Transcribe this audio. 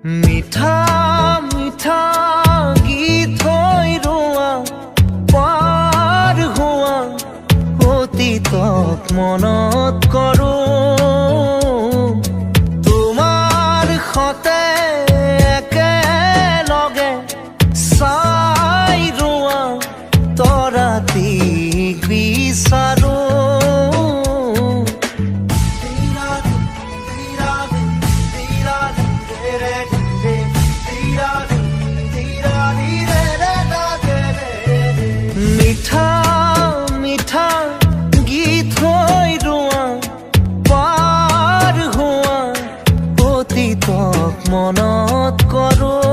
মিঠা মিঠা গীত হৈ ৰোৱা পাৰ হোৱা অতীতক মনত কৰোঁ তোমাৰ সতে একেলগে চাই ৰোৱা তৰাটিক বিচাৰোঁ মিঠা মিঠা গীত হৈ ৰোৱা পাৰ হোৱা অতীতক মনত কৰোঁ